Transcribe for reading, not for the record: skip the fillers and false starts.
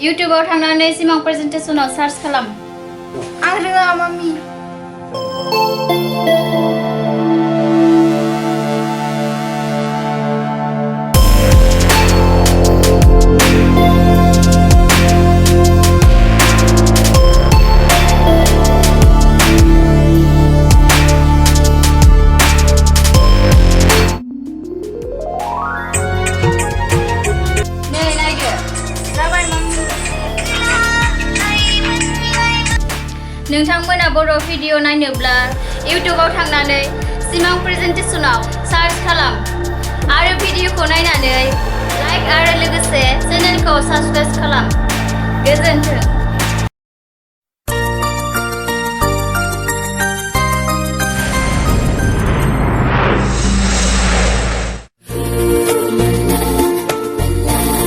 इउटुबाव थांनानै सिमां प्रेजेन्टेसनाव सार्च खालाम। आं रोङा मामि। नै नायदो। जाबाय मामि। नोंथांमोना बर' भिडिअ नायनोब्ला इउटुबाव थांनानै सिमां प्रेजेन्टेसनाव सार्च खालाम आरो भिडिअखौ नायनानै लाइक आरो लोगोसे चेनेलखौ साबस्क्राइब खालाम। गोजोन्थों।